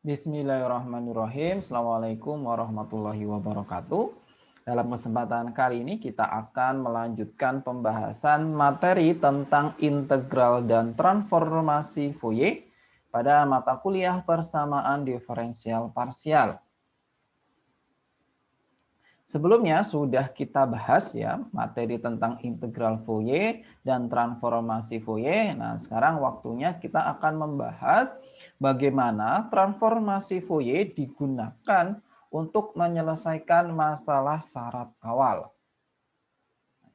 Bismillahirrahmanirrahim. Assalamualaikum warahmatullahi wabarakatuh. Dalam kesempatan kali ini kita akan melanjutkan pembahasan materi tentang integral dan transformasi Fourier pada mata kuliah persamaan diferensial parsial. Sebelumnya sudah kita bahas ya materi tentang integral Fourier dan transformasi Fourier. Nah, sekarang waktunya kita akan membahas bagaimana transformasi Fourier digunakan untuk menyelesaikan masalah syarat awal.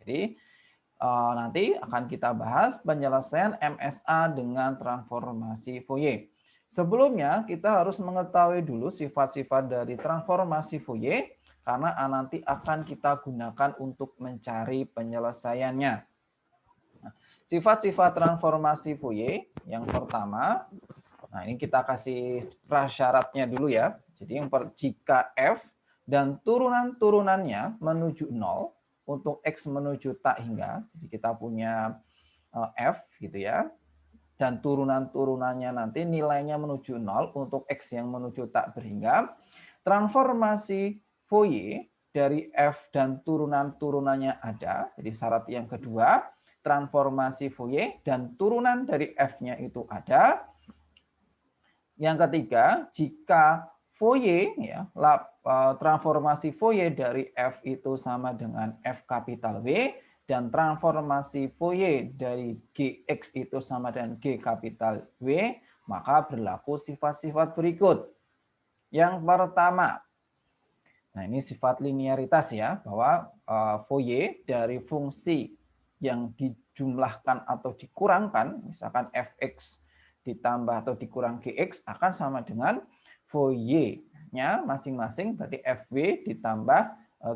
Jadi nanti akan kita bahas penyelesaian MSA dengan transformasi Fourier. Sebelumnya kita harus mengetahui dulu sifat-sifat dari transformasi Fourier karena nanti akan kita gunakan untuk mencari penyelesaiannya. Sifat-sifat transformasi Fourier yang pertama, nah ini kita kasih prasyaratnya dulu ya. Jadi jika f dan turunan-turunannya menuju 0 untuk x menuju tak hingga, jadi kita punya f gitu ya, dan turunan-turunannya nanti nilainya menuju 0 untuk x yang menuju tak berhingga, transformasi Fourier dari f dan turunan-turunannya ada. Jadi syarat yang kedua, transformasi Fourier dan turunan dari f-nya itu ada. Yang ketiga, jika Fourier ya, transformasi Fourier dari f itu sama dengan f kapital W dan transformasi Fourier dari Gx itu sama dengan G kapital W, maka berlaku sifat-sifat berikut. Yang pertama, nah ini sifat linearitas ya, bahwa Fourier dari fungsi yang dijumlahkan atau dikurangkan, misalkan fx ditambah atau dikurang gx akan sama dengan Fourier-nya masing-masing, berarti fw ditambah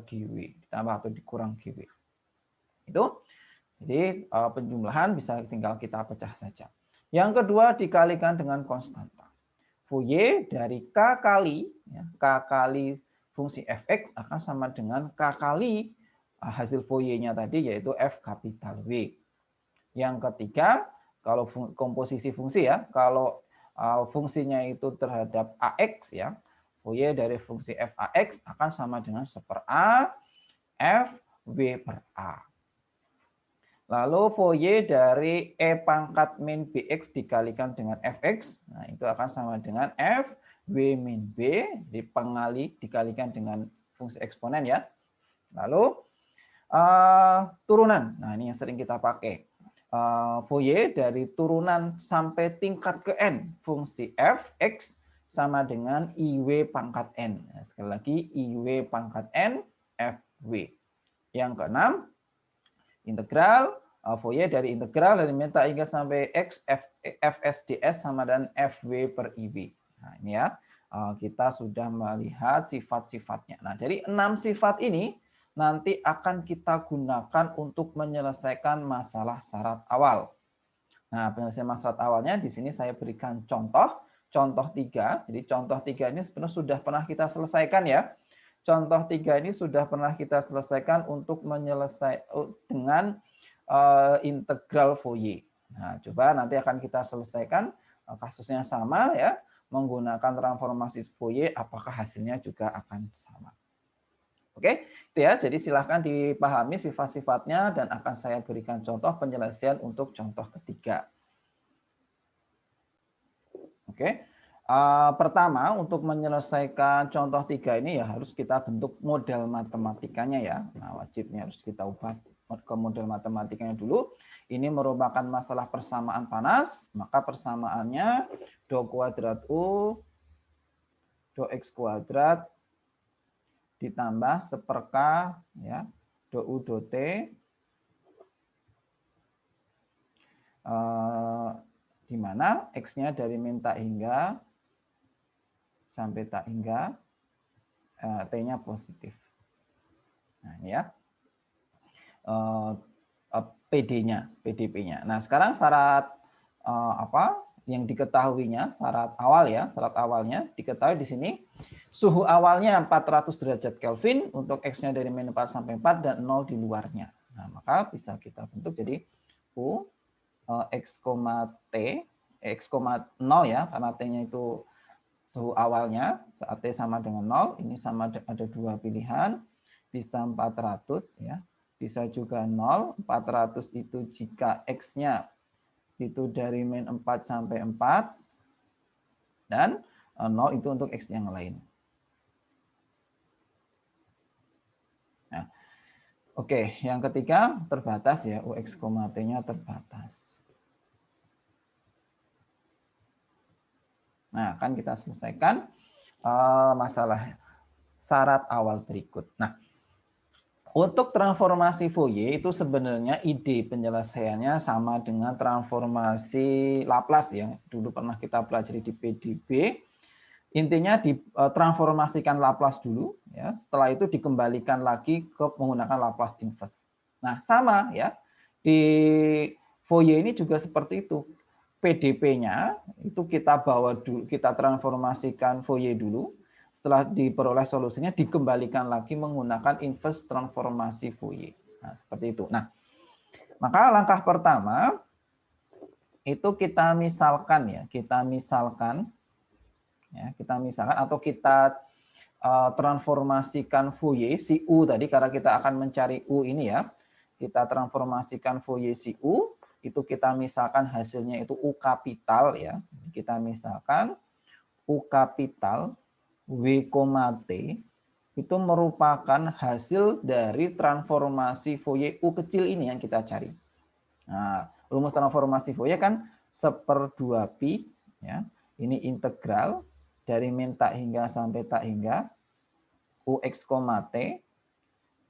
gw, ditambah atau dikurang gw. Itu, jadi penjumlahan bisa tinggal kita pecah saja. Yang kedua dikalikan dengan konstanta. Fourier dari k kali, ya, k kali fungsi fx akan sama dengan k kali hasil Fourier-nya tadi, yaitu f kapital W. Yang ketiga, kalau komposisi fungsi ya, kalau fungsinya itu terhadap ax ya, Fourier dari fungsi f ax akan sama dengan 1/a f w per a. Lalu Fourier dari e pangkat min bx dikalikan dengan fx, nah itu akan sama dengan f w min b dikalikan dengan fungsi eksponen ya. Lalu turunan, nah ini yang sering kita pakai. Fourier dari turunan sampai tingkat ke n fungsi fx sama dengan iw pangkat n. Nah, sekali lagi iw pangkat n fw. Yang keenam, integral Fourier dari integral dari min tak hingga sampai x fs ds sama dengan fw per iw. Nah ini ya, kita sudah melihat sifat-sifatnya. Nah dari 6 sifat ini nanti akan kita gunakan untuk menyelesaikan masalah syarat awal. Nah penyelesaian masalah syarat awalnya di sini saya berikan contoh 3. Jadi contoh 3 ini sebenarnya sudah pernah kita selesaikan ya. Contoh 3 ini sudah pernah kita selesaikan untuk menyelesaikan dengan integral Fourier. Nah, coba nanti akan kita selesaikan kasusnya sama ya, menggunakan transformasi Fourier, apakah hasilnya juga akan sama. Oke, itu ya. Jadi silahkan dipahami sifat-sifatnya dan akan saya berikan contoh penyelesaian untuk contoh ketiga. Oke. Pertama, untuk menyelesaikan contoh 3 ini ya harus kita bentuk model matematikanya ya. Nah, wajibnya harus kita ubah ke model matematikanya dulu. Ini merupakan masalah persamaan panas, maka persamaannya do kuadrat U do x kuadrat ditambah 1/k ya, do U do T di mana x-nya dari min tak hingga sampai tak hingga T-nya positif. Nah, ini ya. PD-nya, PDP-nya. Nah, sekarang syarat apa yang diketahuinya, syarat awal ya, syarat awalnya diketahui di sini. Suhu awalnya 400 derajat Kelvin untuk X-nya dari min 4 sampai 4 dan 0 di luarnya. Nah, maka bisa kita bentuk jadi U X, T, X, 0 ya, karena T-nya itu suhu awalnya saat T sama dengan 0, ini sama ada dua pilihan, bisa 400 ya, bisa juga 0, 400 itu jika X-nya itu dari min 4 sampai 4, dan 0 itu untuk X yang lain. Nah, oke, yang ketiga terbatas ya, UX, T-nya terbatas. Nah, kan kita selesaikan masalah syarat awal berikut. Nah, untuk transformasi Fourier itu sebenarnya ide penyelesaiannya sama dengan transformasi Laplace yang dulu pernah kita pelajari di PDB. Intinya ditransformasikan Laplace dulu, ya. Setelah itu dikembalikan lagi ke menggunakan Laplace inverse. Nah, sama ya. Di Fourier ini juga seperti itu. PDP-nya itu kita bawa dulu, kita transformasikan Fourier dulu. Setelah diperoleh solusinya, dikembalikan lagi menggunakan inverse transformasi Fourier. Nah, seperti itu. Nah, maka langkah pertama itu kita misalkan ya, kita misalkan atau kita transformasikan Fourier si U tadi, karena kita akan mencari U ini ya. Kita transformasikan Fourier si U, itu kita misalkan hasilnya itu U kapital ya. Kita misalkan U kapital W, T itu merupakan hasil dari transformasi Fourier U kecil ini yang kita cari. Nah, rumus transformasi Fourier kan 1/2 pi ya. Ini integral dari min tak hingga sampai tak hingga UX, T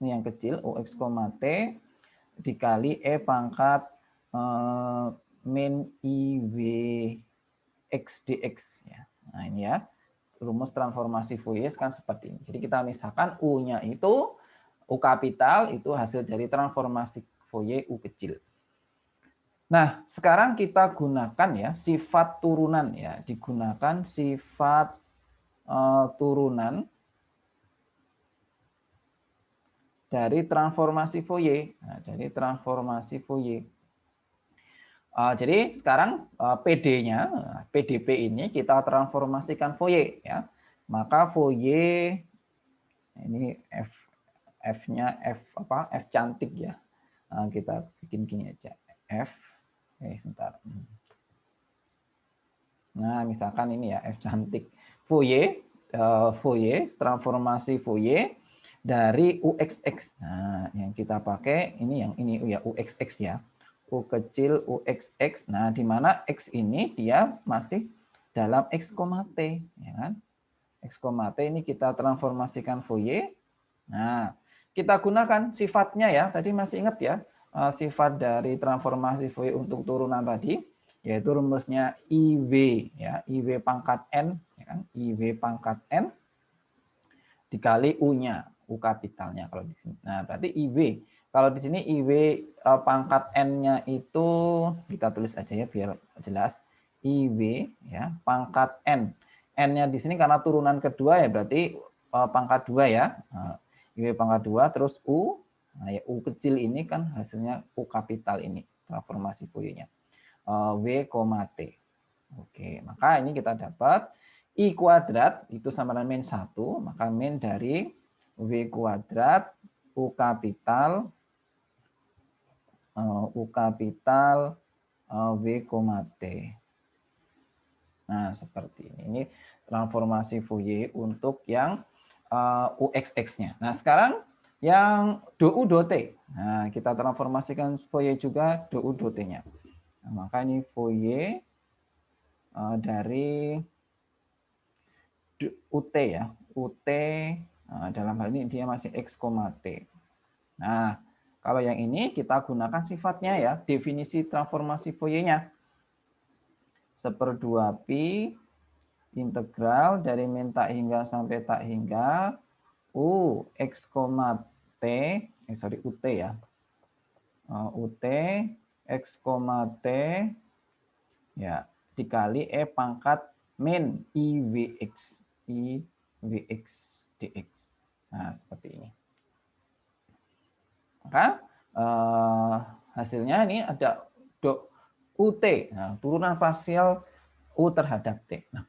ini yang kecil UX, T dikali E pangkat min IW X dx ya. Nah, ini ya. Rumus transformasi Fourier kan seperti ini. Jadi kita misalkan U-nya itu U kapital itu hasil dari transformasi Fourier U kecil. Nah, sekarang kita gunakan ya sifat turunan ya, digunakan sifat turunan dari transformasi Fourier. Nah, dari transformasi Fourier. Jadi sekarang PD-nya, PDP ini kita transformasikan Fourier ya. Maka Fourier ini F-nya F apa? F cantik ya. Nah, kita bikin gini aja. F. Sebentar. Nah, misalkan ini ya F cantik. Fourier, transformasi Fourier dari UXX. Nah, yang kita pakai ini yang ini ya UXX ya. U kecil UXX. Nah, di mana X ini dia masih dalam X, T, ya kan? X, T ini kita transformasikan Fourier. Nah, kita gunakan sifatnya ya. Tadi masih ingat ya, sifat dari transformasi Fourier untuk turunan tadi, yaitu rumusnya IW ya, IW pangkat N, ya kan? IW pangkat N dikali U-nya, U kapitalnya kalau di sini. Nah, berarti IW. Kalau di sini IW pangkat N-nya itu kita tulis aja ya biar jelas. IW ya, pangkat N. N-nya di sini karena turunan kedua ya berarti pangkat 2 ya. IW pangkat 2 terus U. Nah, ya U kecil ini kan hasilnya U kapital ini, transformasi Fourier-nya. W, T. Oke, maka ini kita dapat I kuadrat itu sama dengan min 1, maka min dari W kuadrat U kapital W, T. Nah, seperti ini. Ini transformasi Fourier untuk yang UXX-nya. Nah, sekarang yang DU T. Nah, kita transformasikan Fourier juga DU T-nya. Nah, maka ini Fourier dari UT ya. UT dalam hal ini dia masih X, T. Nah, kalau yang ini kita gunakan sifatnya ya, definisi transformasi Fourier-nya. 1/2 pi integral dari min tak hingga sampai tak hingga U X, T, UT ya. UT X, T ya dikali E pangkat min IWX dx. Nah, seperti ini. Maka hasilnya ini ada UT, nah, turunan parsial U terhadap T. Nah,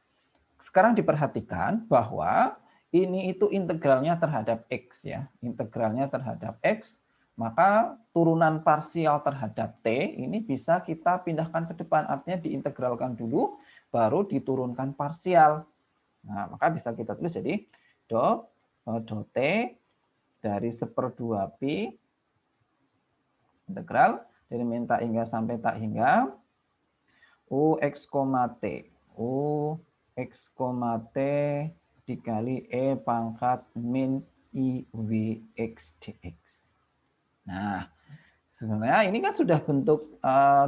sekarang diperhatikan bahwa ini itu integralnya terhadap X ya. Integralnya terhadap X, maka turunan parsial terhadap T ini bisa kita pindahkan ke depan. Artinya diintegralkan dulu, baru diturunkan parsial. Nah, maka bisa kita tulis jadi do T dari 1/2 pi integral dari min tak hingga sampai tak hingga U X, T. U X, T dikali E pangkat min I W X dx. Nah, sebenarnya ini kan sudah bentuk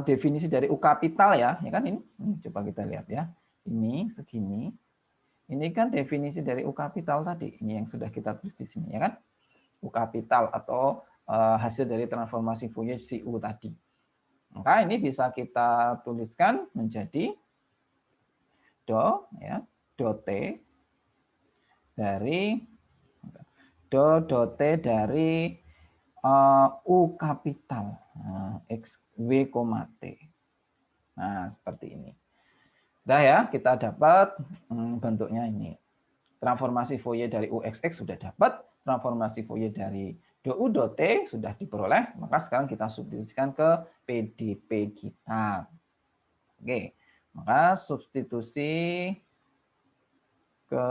definisi dari U kapital ya kan ini. Coba kita lihat ya. Ini segini. Ini kan definisi dari U kapital tadi. Ini yang sudah kita tulis di sini ya kan. U kapital atau hasil dari transformasi Fourier si U tadi. Maka ini bisa kita tuliskan menjadi do ya, do T dari do T dari U kapital X W, T. Nah, seperti ini. Sudah ya, kita dapat bentuknya ini. Transformasi Fourier dari UXX sudah dapat, transformasi Fourier dari do U do T sudah diperoleh, maka sekarang kita substitusikan ke PDP kita. Oke, maka substitusi ke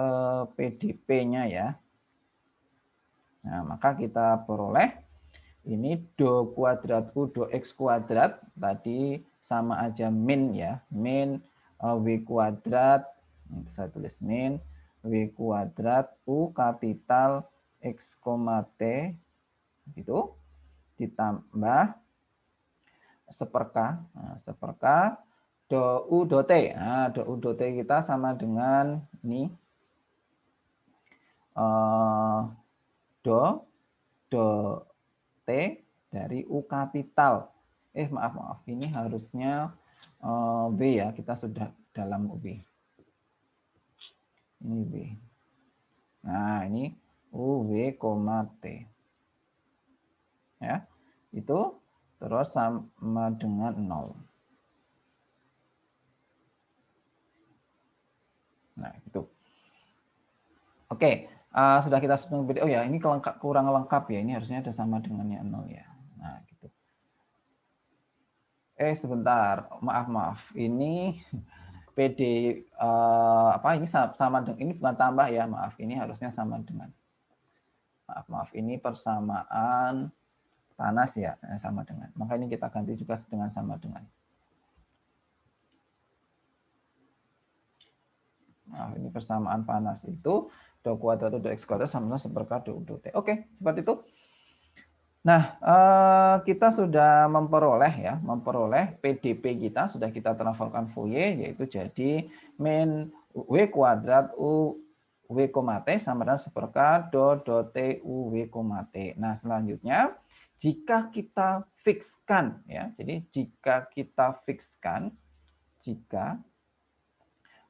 PDP-nya ya. Nah, maka kita peroleh ini do kuadrat U do X kuadrat tadi sama aja min ya, min W kuadrat, saya tulis min W kuadrat U kapital X, T gitu ditambah seperka, nah, seperka do U do T. Nah, do U do T kita sama dengan ini do T dari U kapital. Maaf, ini harusnya W ya, kita sudah dalam W. Ini W. Nah, ini U, W, T. Ya, itu terus sama dengan 0. Nah, itu. Oke, sudah kita sebutkan. Oh ya, ini kurang lengkap ya. Ini harusnya ada sama dengannya 0 ya. Nah, gitu. Sebentar, maaf. Ini PD ini sama dengan ini bukan tambah ya, maaf. Ini harusnya sama dengan maaf. Ini persamaan panas ya, sama dengan. Maka ini kita ganti juga dengan sama dengan. Nah, ini persamaan panas itu do kuadrat do X kuadrat sama seperka do U do T. Oke, seperti itu. Nah, kita sudah memperoleh PDP kita, sudah kita transformkan Fourier, yaitu jadi min W kuadrat U W, T sama dengan seperka do T U W, T. Nah, selanjutnya jika kita fikskan ya, jadi jika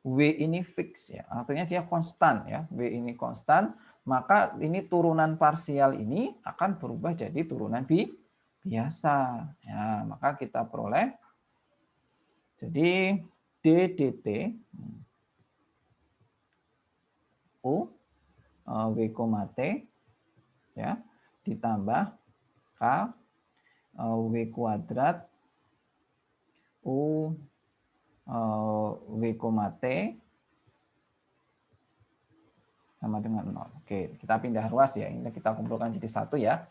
W ini fix ya, artinya dia konstan ya, W ini konstan, maka ini turunan parsial ini akan berubah jadi turunan biasa. Ya, maka kita peroleh jadi D dt U W, T ya ditambah K W kuadrat U W, T sama dengan 0. Oke, kita pindah ruas ya. Ini kita kumpulkan jadi satu ya.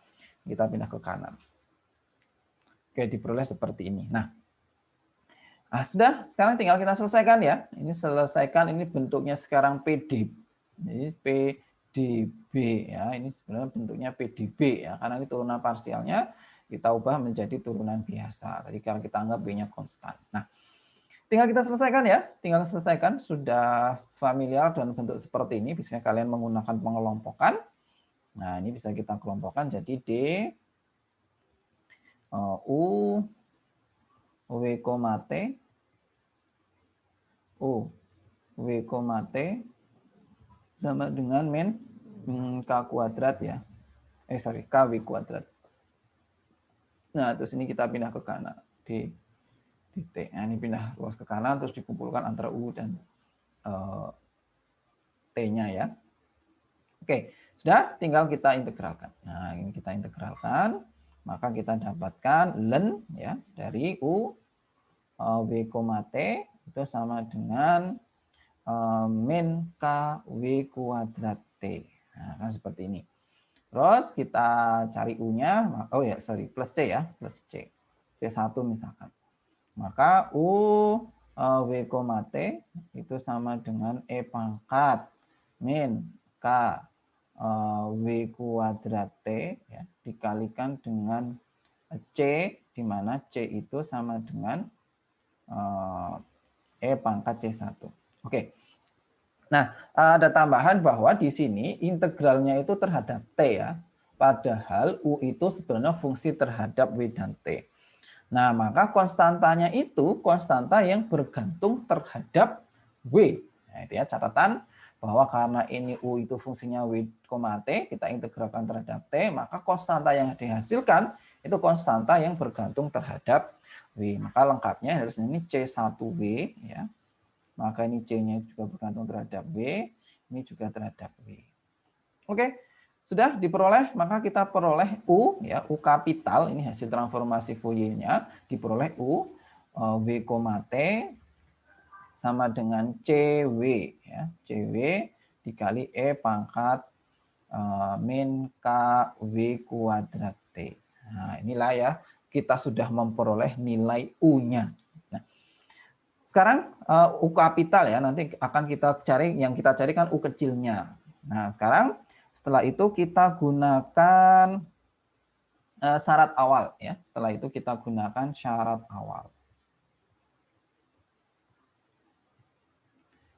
Kita pindah ke kanan. Oke, diperoleh seperti ini. Nah, sudah. Sekarang tinggal kita selesaikan ya. Ini selesaikan. Ini bentuknya sekarang PD. Jadi PDB ya. Ini sebenarnya bentuknya PDB ya. Karena ini turunan parsialnya kita ubah menjadi turunan biasa. Tadi kalau kita anggap B-nya konstan. Nah, tinggal kita selesaikan ya, tinggal selesaikan. Sudah familiar dan bentuk seperti ini, biasanya kalian menggunakan pengelompokan. Nah, ini bisa kita kelompokkan jadi D U W, T U W, T sama dengan min K kuadrat ya. K W kuadrat. Nah, terus ini kita pindah ke kanan. D T. Nah, ini pindah ruas ke kanan terus dikumpulkan antara U dan T-nya ya. Oke, sudah tinggal kita integralkan. Nah, ini kita integralkan, maka kita dapatkan ln ya dari U W, T itu sama dengan min K W kuadrat T. Nah, kan seperti ini. Terus kita cari U-nya, oh ya, sorry, plus C ya, plus C. C1 misalkan. Maka U W, T itu sama dengan E pangkat min K W kuadrat T ya, dikalikan dengan C, di mana C itu sama dengan E pangkat C1. Oke. Nah, ada tambahan bahwa di sini integralnya itu terhadap T ya. Padahal U itu sebenarnya fungsi terhadap W dan T. Nah, maka konstantanya itu konstanta yang bergantung terhadap W. Nah, itu ya catatan bahwa karena ini U itu fungsinya W, T, kita integralkan terhadap T, maka konstanta yang dihasilkan itu konstanta yang bergantung terhadap W. Maka lengkapnya harus ini C1W ya. Maka ini C-nya juga bergantung terhadap W, ini juga terhadap W. Oke, sudah diperoleh, maka kita peroleh U, ya U kapital, ini hasil transformasi Fourier-nya, diperoleh U, W, T, sama dengan CW, ya CW dikali E pangkat min K W kuadrat T. Nah, inilah ya, kita sudah memperoleh nilai U-nya. Sekarang U kapital ya, nanti akan kita cari, yang kita cari kan U kecilnya. Nah, sekarang setelah itu kita gunakan syarat awal ya. Setelah itu kita gunakan syarat awal.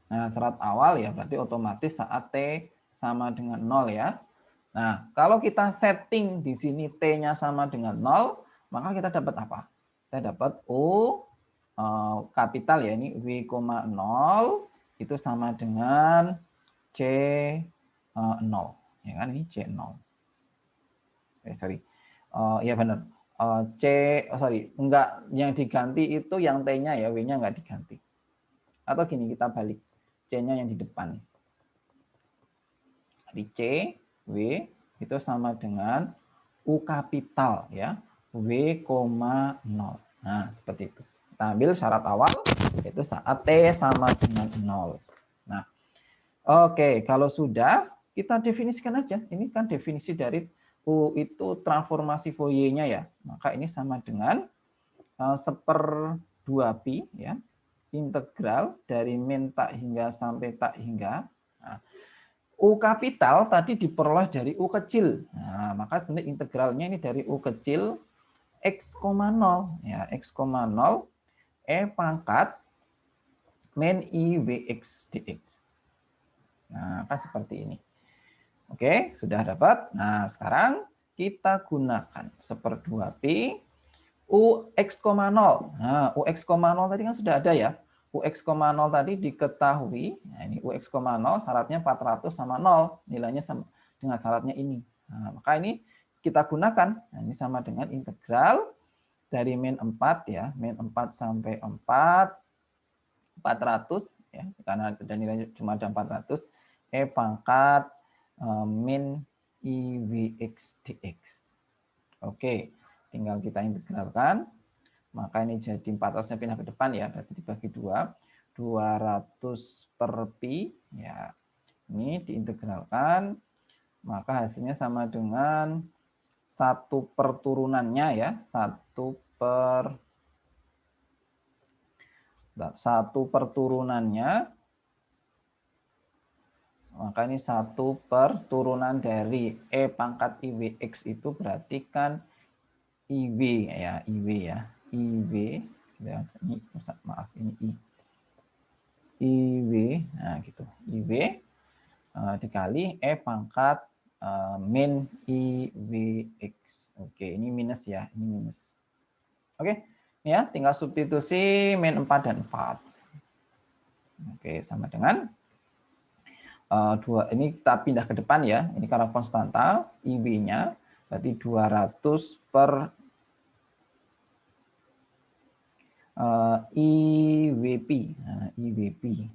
Nah, syarat awal ya berarti otomatis saat T sama dengan 0 ya. Nah, kalau kita setting di sini T-nya sama dengan 0, maka kita dapat apa? Kita dapat U kapital ya, ini W, 0 itu sama dengan C 0 ya kan, ini C 0. Sorry. Ya benar. Enggak, yang diganti itu yang T-nya ya, W-nya enggak diganti. Atau gini, kita balik. C-nya yang di depan. Di C, W itu sama dengan U kapital ya, W, 0. Nah, seperti itu. Kita ambil syarat awal, yaitu saat T sama dengan 0. Nah, oke, kalau sudah, kita definisikan aja. Ini kan definisi dari U itu transformasi Fourier-nya ya. Maka ini sama dengan 1/2pi ya, integral dari min tak hingga sampai tak hingga. Nah, U kapital tadi diperoleh dari U kecil. Nah, maka sebenarnya integralnya ini dari U kecil X, 0 ya, X, 0 E pangkat min IWX dx. Nah, kan seperti ini. Oke, sudah dapat. Nah, sekarang kita gunakan 1/2pi UX, 0. Nah, UX, 0 tadi kan sudah ada ya. UX, 0 tadi diketahui. Nah, ini UX, 0 syaratnya 400 sama 0. Nilainya sama dengan syaratnya ini. Nah, maka ini kita gunakan. Nah, ini sama dengan integral dari min 4 ya. Min 4 sampai 400 ya. Karena ada nilainya cuma ada 400. E pangkat min IWX dx. Oke, tinggal kita integralkan. Maka ini jadi 400-nya pindah ke depan ya, berarti dibagi 2. 200 per pi ya. Ini diintegralkan, maka hasilnya sama dengan 1 per turunannya ya, 1 per turunannya. Maka ini 1 per turunan dari E pangkat IWX itu berarti kan IW ya, IW ya. IW ya, ini maaf ini IW, nah gitu, IW dikali E pangkat min IWX. Oke, ini minus ya, ini minus. Oke, ya tinggal substitusi min 4 dan 4. Oke, sama dengan 2, ini kita pindah ke depan ya, ini karena konstanta IW-nya berarti 200 per IWP. Nah, IWP.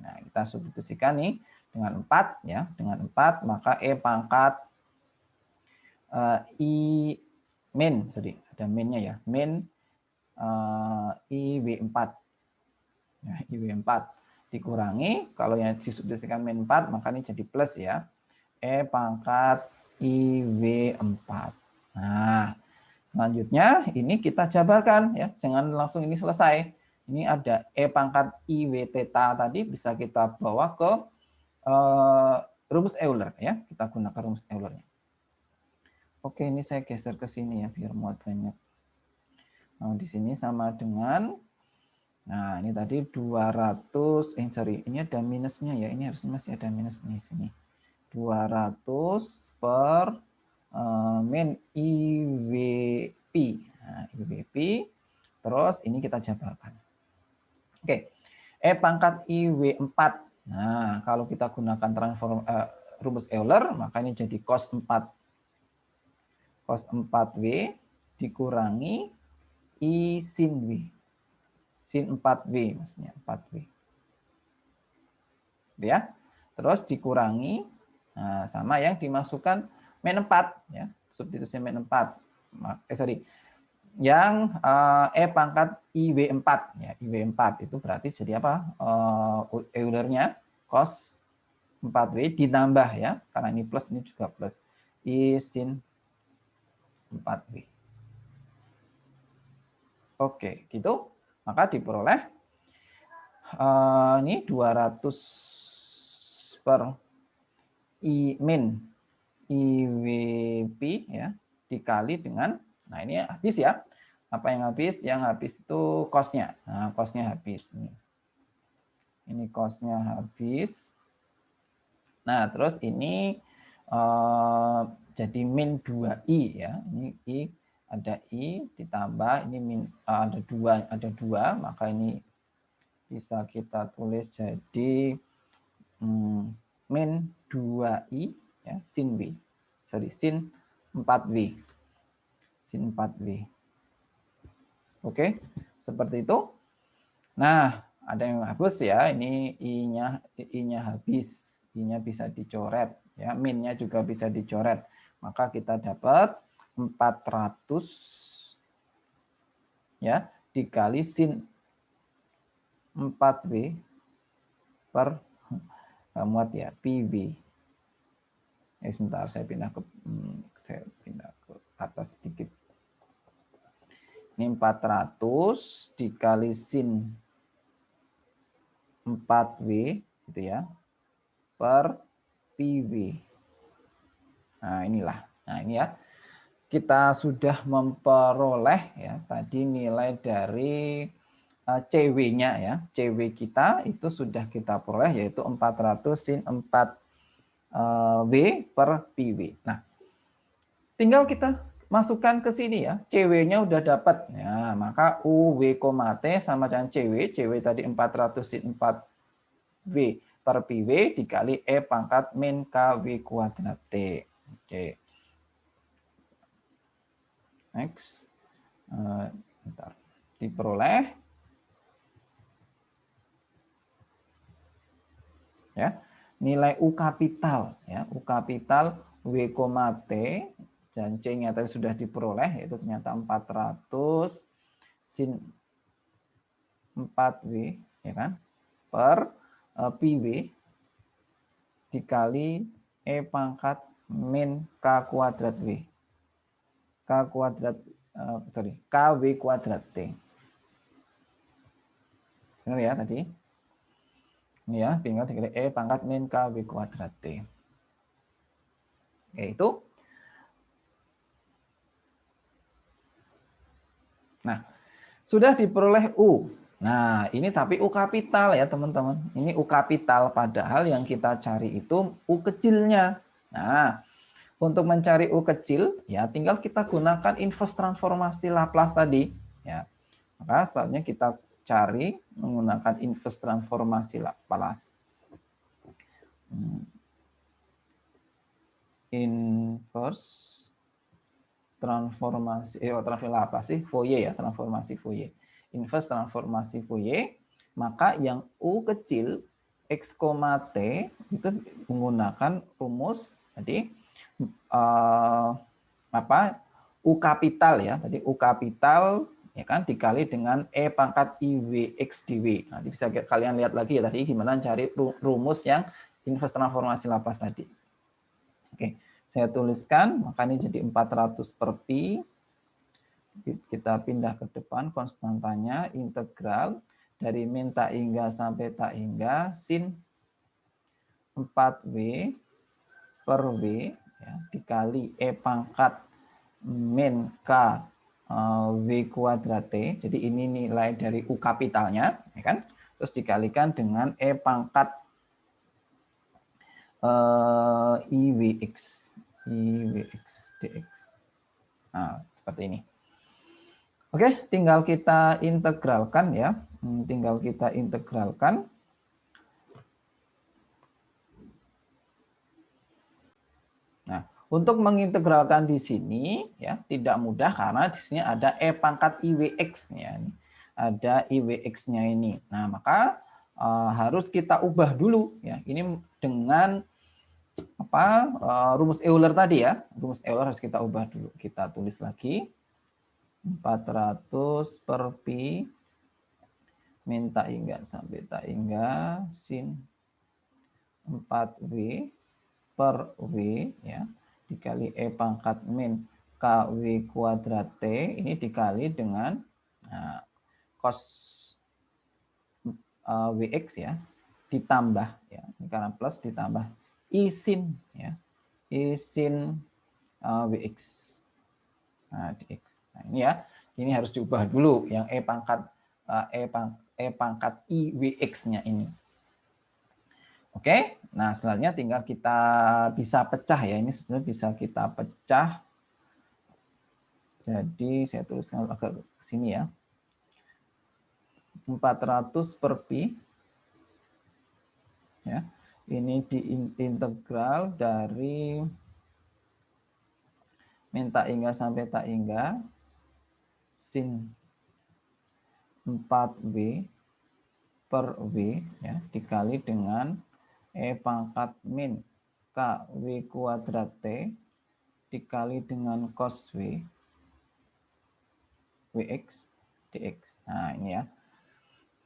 Nah, kita substitusikan nih dengan 4 ya. Dengan 4 maka E pangkat I min, sorry, ada minnya ya. Min IW4. Ya, IW4 dikurangi, kalau yang disubstitusikan min 4 maka ini jadi plus ya. E pangkat IW4. Nah, selanjutnya ini kita jabarkan ya, jangan langsung ini selesai. Ini ada E pangkat IW theta tadi bisa kita bawa ke rumus Euler ya. Kita gunakan rumus Eulernya. Oke, ini saya geser ke sini ya biar muat banyak. Nah, di sini sama dengan, nah ini tadi 200, sorry, ini ada minusnya ya. Ini harusnya masih ada minusnya di sini. 200 per min IWP. Nah, IWP. Terus ini kita jabarkan. Oke. E pangkat IW4. Nah, kalau kita gunakan rumus Euler, maka ini jadi cos 4. Cos 4W dikurangi I sin W. Sin 4W maksudnya, 4W. Ya. Terus dikurangi, nah, sama yang dimasukkan min 4 ya, substitusi min 4. Sorry. Yang E pangkat IW4 ya, IW4 itu berarti jadi apa? Eulernya cos 4W ditambah ya, karena ini plus ini juga plus I sin 4W. Oke, gitu. Maka diperoleh ini 200 per I min IWP ya dikali dengan, nah ini habis ya. Apa yang habis? Yang habis itu cos-nya. Nah, cos-nya habis. Ini cos-nya habis. Nah, terus ini jadi min 2i ya. Ini i, ada i ditambah ini min ada 2, maka ini bisa kita tulis jadi min 2i ya, sin w. Sorry, sin 4w. Sin 4w. Oke, seperti itu. Nah, ada yang hapus ya. Ini i-nya habis. I-nya bisa dicoret ya, min-nya juga bisa dicoret. Maka kita dapat 400 ya dikali sin 4W per muat ya PV. Sebentar saya pindah ke atas sedikit. Ini 400 dikali sin 4W gitu ya per PV. Nah, inilah. Nah, ini ya. Kita sudah memperoleh ya tadi nilai dari CW-nya ya. CW kita itu sudah kita peroleh yaitu 400 sin 4W per PW. Nah, tinggal kita masukkan ke sini ya. CW-nya udah dapat. Ya, maka UW, T sama dengan CW. CW tadi 400 sin 4W per PW dikali E pangkat min KW kuadrat T. Oke. Next. Bentar. Diperoleh. Ya. Nilai U kapital ya. U kapital W, T dan C-nya tadi sudah diperoleh yaitu ternyata 400 sin 4W ya kan per PW dikali E pangkat min K kuadrat W. K kuadrat KW kuadrat T. Benar ya tadi? Ini ya, tinggal dikali E pangkat min KW kuadrat T. Yaitu. Nah, sudah diperoleh U. Nah, ini tapi U kapital ya, teman-teman. Ini U kapital, padahal yang kita cari itu U kecilnya. Nah, untuk mencari U kecil, ya tinggal kita gunakan inverse transformasi Laplace tadi. Ya. Maka selanjutnya kita cari menggunakan inverse transformasi Laplace. Inverse transformasi Laplace sih Fourier ya, transformasi Fourier. Inverse transformasi Fourier, maka yang U kecil X, T itu menggunakan rumus tadi U kapital ya. Tadi U kapital ya kan dikali dengan E pangkat IWX dW. Nanti bisa kalian lihat lagi ya tadi gimana cari rumus yang inverse transformasi Laplace tadi. Oke, saya tuliskan, maka ini jadi 400 per pi. Kita pindah ke depan, konstantanya integral dari min tak hingga sampai tak hingga sin 4W per W ya, dikali E pangkat min K W kuadrat T. Jadi ini nilai dari U kapitalnya, ya kan? Terus dikalikan dengan E pangkat IWX dx. Nah, seperti ini. Oke, tinggal kita integralkan ya. Tinggal kita integralkan. Nah, untuk mengintegralkan di sini ya tidak mudah karena di sini ada E pangkat IWX ya. Ada IWX-nya ini. Nah, maka harus kita ubah dulu ya. Ini dengan rumus Euler tadi ya. Rumus Euler harus kita ubah dulu. Kita tulis lagi 400 per pi min tak hingga sampai tak hingga sin 4W per W ya dikali E pangkat min KW kuadrat T ini dikali dengan cos WX ya ditambah ya karena plus ditambah I sin ya I sin WX dx. Nah, ini ya ini harus diubah dulu yang E pangkat IWX-nya ini. Oke, nah selanjutnya tinggal kita bisa pecah ya. Ini sebenarnya bisa kita pecah. Jadi saya tuliskan agak ke sini ya. 400 per pi. Ya. Ini diintegral dari min tak hingga sampai tak hingga sin 4W per W ya dikali dengan E pangkat min KW kuadrat T dikali dengan cos W WX dx. Nah ini ya.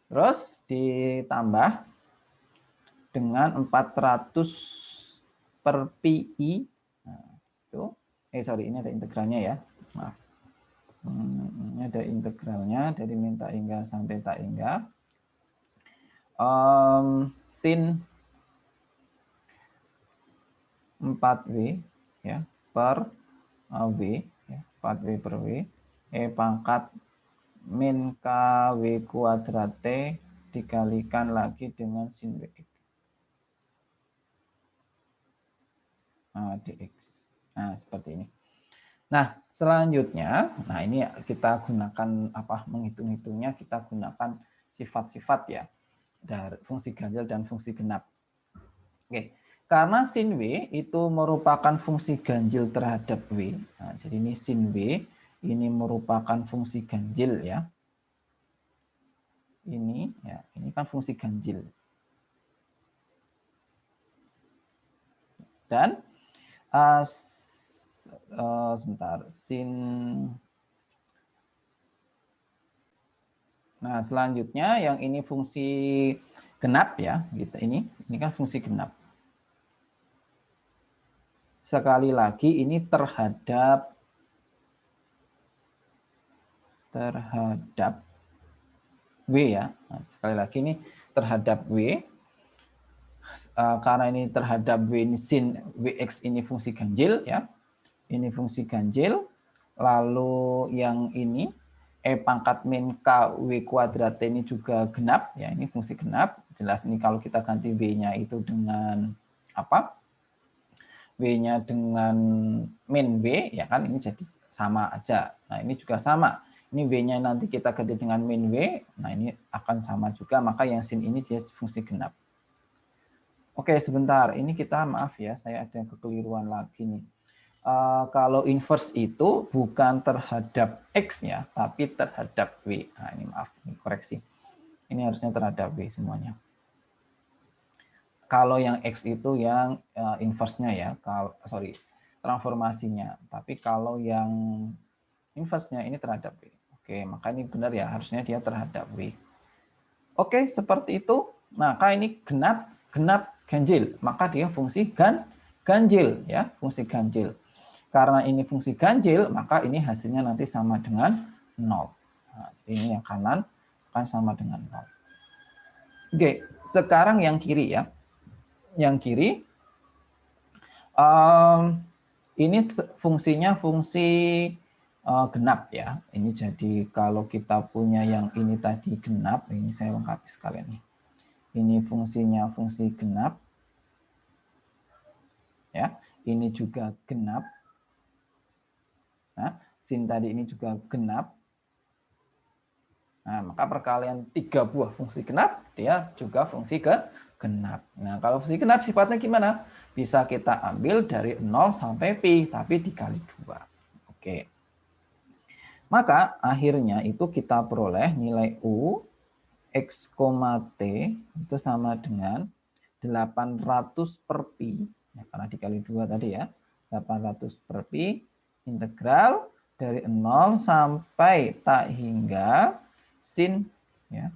Terus ditambah dengan 400 per pi. Nah, itu. Ini ada integralnya ya. Maaf. Ini ada integralnya dari min tak hingga sampai tak hingga. Sin 4W ya per W ya 4W per W E pangkat min KW kuadrat T dikalikan lagi dengan sin WX dx. Nah, seperti ini. Nah, selanjutnya, nah ini kita gunakan menghitung-hitungnya kita gunakan sifat-sifat ya dari fungsi ganjil dan fungsi genap. Oke. Karena sin W itu merupakan fungsi ganjil terhadap W. Nah, jadi ini sin W ini merupakan fungsi ganjil ya. Ini kan fungsi ganjil. Dan sebentar sin. Nah, selanjutnya yang ini fungsi genap ya, gitu. Ini kan fungsi genap. Sekali lagi ini terhadap W ya. Nah, sekali lagi ini terhadap W. Karena ini terhadap W ini sin WX ini fungsi ganjil ya. Ini fungsi ganjil. Lalu yang ini E pangkat min KW kuadrat T ini juga genap ya. Ini fungsi genap. Jelas ini kalau kita ganti W-nya itu dengan apa? W-nya dengan min W ya kan ini jadi sama aja. Nah, ini juga sama. Ini W-nya nanti kita ganti dengan min W. Nah, ini akan sama juga. Maka yang sin ini dia fungsi genap. Oke, sebentar. Ini kita maaf ya, saya ada kekeliruan lagi nih. Kalau inverse itu bukan terhadap X-nya, tapi terhadap W. Nah, ini maaf, ini koreksi. Ini harusnya terhadap W semuanya. Kalau yang X itu yang inverse-nya ya, transformasinya. Tapi kalau yang inverse-nya ini terhadap W. Oke, maka ini benar ya, harusnya dia terhadap W. Oke, seperti itu. Maka ini genap ganjil, maka dia fungsi ganjil ya, fungsi ganjil. Karena ini fungsi ganjil, maka ini hasilnya nanti sama dengan 0. Nah, ini yang kanan akan sama dengan 0. Oke, sekarang yang kiri ya. Yang kiri, ini fungsinya fungsi genap ya. Ini jadi kalau kita punya yang ini tadi genap, ini saya lengkapi sekalian nih. Ini fungsinya fungsi genap. Ya, ini juga genap. Nah, sin tadi ini juga genap. Nah, maka perkalian 3 buah fungsi genap, dia juga fungsi genap. Nah, kalau fungsi genap sifatnya gimana? Bisa kita ambil dari 0 sampai pi, tapi dikali 2. Oke. Maka akhirnya itu kita peroleh nilai U X, T itu sama dengan 800 per pi. Ya, karena dikali 2 tadi ya. 800 per pi integral dari 0 sampai tak hingga sin ya,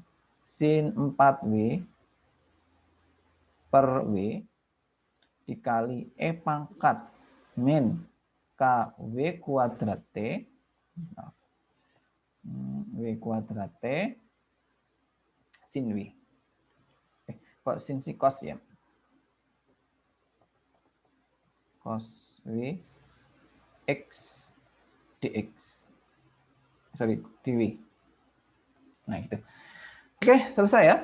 sin 4W per W dikali E pangkat min KW kuadrat T W kuadrat T sin W. Kok sin si cos ya? Cos W X dx. Sorry, dw. Nah, gitu. Oke, selesai ya.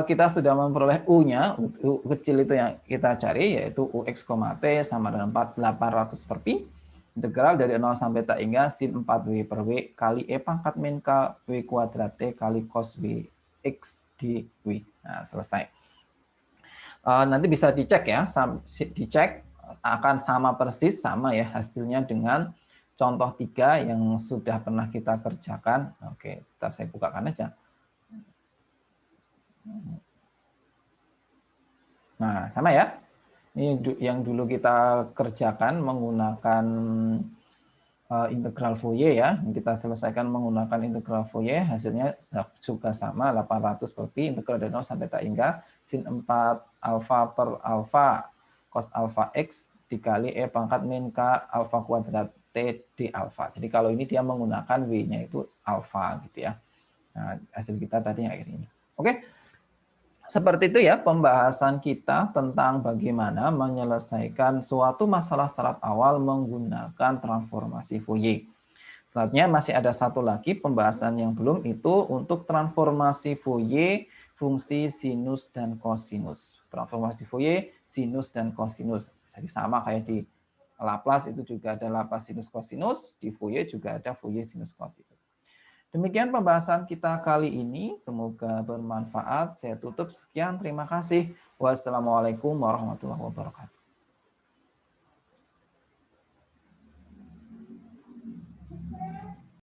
Kita sudah memperoleh U-nya, U kecil itu yang kita cari, yaitu UX, T sama dengan 800 per pi. Integral dari 0 sampai tak hingga sin 4W per W kali E pangkat min K W kuadrat T kali cos W X dW. Nah, selesai. Nanti bisa dicek ya, dicek akan sama persis, sama ya hasilnya dengan contoh 3 yang sudah pernah kita kerjakan. Oke, saya bukakan aja. Nah, sama ya. Ini yang dulu kita kerjakan menggunakan integral Fourier ya. Kita selesaikan menggunakan integral Fourier, hasilnya juga sama 800 per pi integral dari 0 sampai tak hingga sin 4 alfa per alfa cos alfa X dikali E pangkat min K alfa kuadrat T d alfa. Jadi kalau ini dia menggunakan W-nya itu alfa gitu ya. Nah, hasil kita tadi yang ini. Oke. Seperti itu ya pembahasan kita tentang bagaimana menyelesaikan suatu masalah syarat awal menggunakan transformasi Fourier. Selanjutnya masih ada satu lagi pembahasan yang belum, itu untuk transformasi Fourier fungsi sinus dan kosinus. Transformasi Fourier sinus dan kosinus. Jadi sama kayak di Laplace itu juga ada Laplace sinus kosinus, di Fourier juga ada Fourier sinus kosinus. Demikian pembahasan kita kali ini. Semoga bermanfaat. Saya tutup. Sekian. Terima kasih. Wassalamualaikum warahmatullahi wabarakatuh.